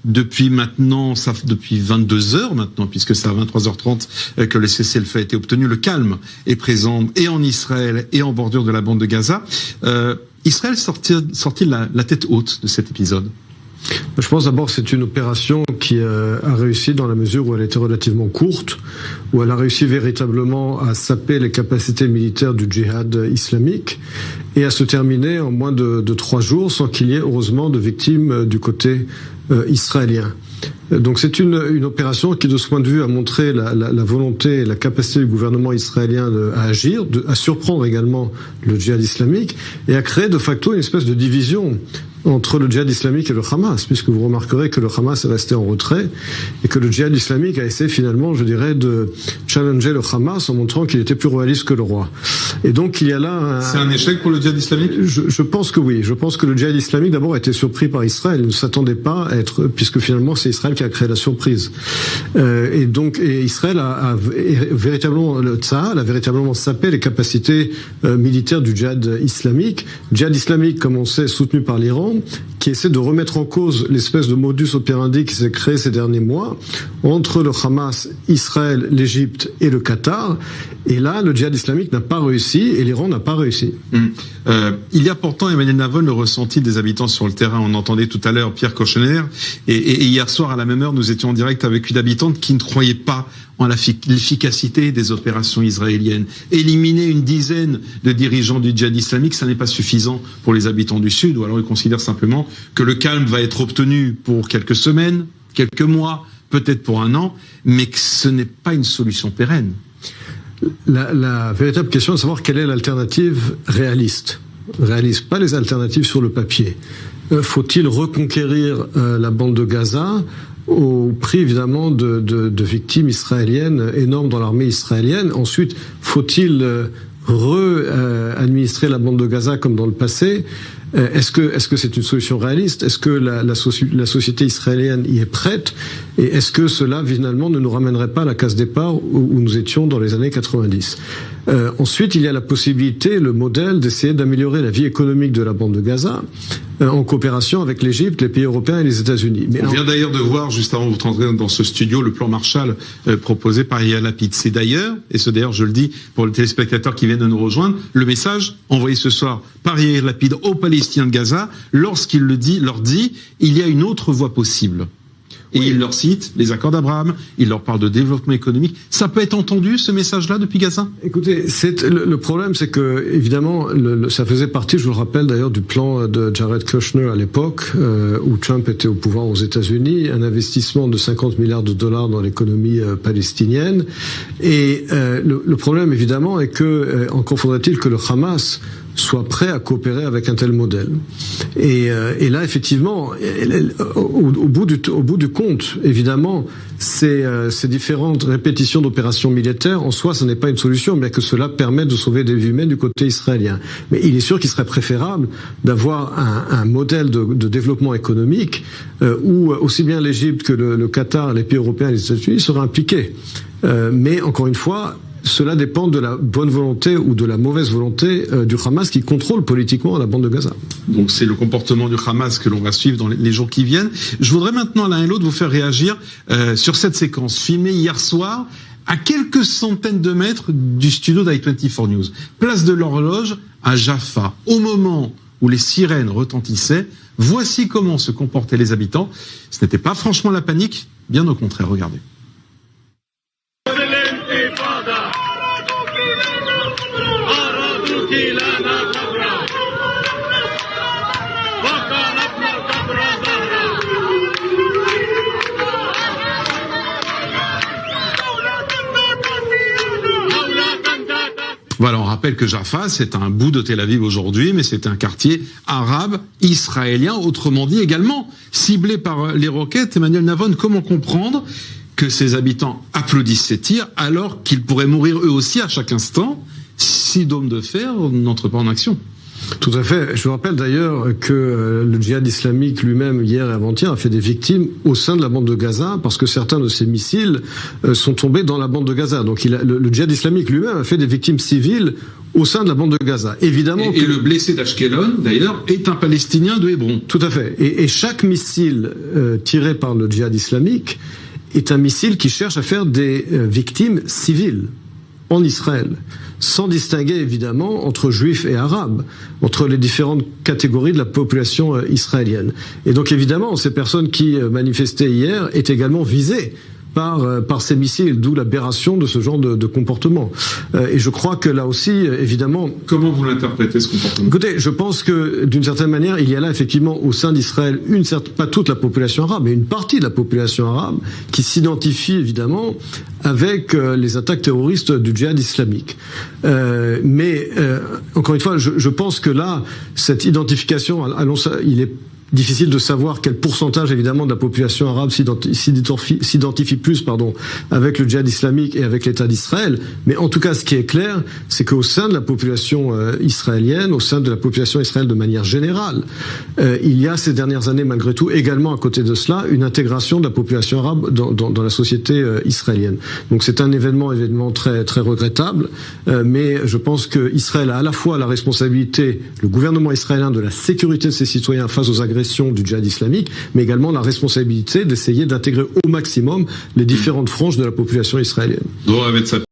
Depuis 22 heures maintenant, puisque c'est à 23h30 que le cessez-le-feu a été obtenu, le calme est présent et en Israël et en bordure de la bande de Gaza. Israël sortit la tête haute de cet épisode? Je pense d'abord que c'est une opération qui a réussi dans la mesure où elle était relativement courte, où elle a réussi véritablement à saper les capacités militaires du djihad islamique et à se terminer en moins de 3 jours sans qu'il y ait heureusement de victimes du côté israélien. Donc c'est une opération qui, de ce point de vue, a montré la volonté et la capacité du gouvernement israélien à agir, à surprendre également le djihad islamique et à créer de facto une espèce de division entre le djihad islamique et le Hamas, puisque vous remarquerez que le Hamas est resté en retrait et que le djihad islamique a essayé finalement, je dirais, de challenger le Hamas en montrant qu'il était plus royaliste que le roi. Et donc il y a là C'est un échec pour le djihad islamique? Je pense que oui. Je pense que le djihad islamique d'abord a été surpris par Israël. Il ne s'attendait pas à être, puisque finalement c'est Israël qui a créé la surprise. Et Israël a véritablement, le Tzahal a véritablement sapé les capacités militaires du djihad islamique. Djihad islamique, comme on sait, soutenu par l'Iran, qui essaie de remettre en cause l'espèce de modus operandi qui s'est créé ces derniers mois entre le Hamas, Israël, l'Égypte et le Qatar. Et là, le djihad islamique n'a pas réussi et l'Iran n'a pas réussi. Il y a pourtant, Emmanuel Navon, le ressenti des habitants sur le terrain. On entendait tout à l'heure Pierre Kochener. Et hier soir, à la même heure, nous étions en direct avec une habitante qui ne croyait pas en l'efficacité des opérations israéliennes. Éliminer une dizaine de dirigeants du djihad islamique, ça n'est pas suffisant pour les habitants du Sud, ou alors ils considèrent simplement que le calme va être obtenu pour quelques semaines, quelques mois, peut-être pour 1 an, mais que ce n'est pas une solution pérenne. La véritable question est de savoir quelle est l'alternative réaliste. Réaliste, pas les alternatives sur le papier. Faut-il reconquérir la bande de Gaza au prix évidemment de victimes israéliennes énormes dans l'armée israélienne? Ensuite, faut-il administrer la bande de Gaza comme dans le passé? Est-ce que c'est une solution réaliste? Est-ce que la société israélienne y est prête? Et est-ce que cela finalement ne nous ramènerait pas à la case départ où nous étions dans les années 90? Ensuite, il y a la possibilité, le modèle d'essayer d'améliorer la vie économique de la bande de Gaza en coopération avec l'Égypte, les pays européens et les États-Unis. On vient d'ailleurs de voir, juste avant de vous rentrer dans ce studio, le plan Marshall proposé par Yair Lapid. C'est d'ailleurs, je le dis pour les téléspectateurs qui viennent de nous rejoindre, le message envoyé ce soir par Yair Lapid aux Palestiniens de Gaza, lorsqu'il leur dit il y a une autre voie possible. Et il leur cite les accords d'Abraham, il leur parle de développement économique. Ça peut être entendu, ce message-là, depuis Gaza? Écoutez, le problème, c'est que, évidemment, ça faisait partie, je vous le rappelle d'ailleurs, du plan de Jared Kushner à l'époque, où Trump était au pouvoir aux États-Unis, un investissement de 50 milliards de dollars dans l'économie palestinienne. Et le problème, évidemment, est que, encore faudrait-il que le Hamas soit prêt à coopérer avec un tel modèle. Et là, effectivement, au bout du compte, évidemment, ces différentes répétitions d'opérations militaires, en soi, ce n'est pas une solution, bien que cela permette de sauver des vies humaines du côté israélien. Mais il est sûr qu'il serait préférable d'avoir un modèle de développement économique où aussi bien l'Égypte que le Qatar, les pays européens et les États-Unis seraient impliqués. Mais encore une fois, cela dépend de la bonne volonté ou de la mauvaise volonté du Hamas qui contrôle politiquement la bande de Gaza. Donc c'est le comportement du Hamas que l'on va suivre dans les jours qui viennent. Je voudrais maintenant l'un et l'autre vous faire réagir sur cette séquence filmée hier soir à quelques centaines de mètres du studio d'i24 News. Place de l'Horloge à Jaffa. Au moment où les sirènes retentissaient, voici comment se comportaient les habitants. Ce n'était pas franchement la panique, bien au contraire, regardez. Voilà, on rappelle que Jaffa, c'est un bout de Tel Aviv aujourd'hui, mais c'est un quartier arabe, israélien, autrement dit également ciblé par les roquettes. Emmanuel Navon, comment comprendre que ces habitants applaudissent ces tirs alors qu'ils pourraient mourir eux aussi à chaque instant si Dôme de Fer n'entre pas en action? Tout à fait. Je vous rappelle d'ailleurs que le djihad islamique lui-même, hier et avant-hier, a fait des victimes au sein de la bande de Gaza parce que certains de ses missiles sont tombés dans la bande de Gaza. Donc le djihad islamique lui-même a fait des victimes civiles au sein de la bande de Gaza. Évidemment. Et le blessé d'Ashkelon, d'ailleurs, est un Palestinien de Hébron. Tout à fait. Et chaque missile tiré par le djihad islamique est un missile qui cherche à faire des victimes civiles en Israël, sans distinguer évidemment entre juifs et arabes, entre les différentes catégories de la population israélienne. Et donc évidemment, ces personnes qui manifestaient hier étaient également visées par ces missiles, d'où l'aberration de ce genre de comportement. Et je crois que là aussi, évidemment... Comment vous l'interprétez, ce comportement ? Écoutez, je pense que d'une certaine manière, il y a là effectivement au sein d'Israël, pas toute la population arabe, mais une partie de la population arabe qui s'identifie évidemment avec les attaques terroristes du djihad islamique. Mais encore une fois, je pense que là, cette identification, il est difficile de savoir quel pourcentage évidemment de la population arabe s'identifie plus avec le djihad islamique et avec l'État d'Israël. Mais en tout cas, ce qui est clair, c'est qu'au sein de la population israélienne, au sein de la population israélienne de manière générale, il y a ces dernières années malgré tout également à côté de cela une intégration de la population arabe dans la société israélienne. Donc c'est un événement très très regrettable, mais je pense que Israël a à la fois la responsabilité, le gouvernement israélien, de la sécurité de ses citoyens face aux agressions du djihad islamique, mais également la responsabilité d'essayer d'intégrer au maximum les différentes franges de la population israélienne.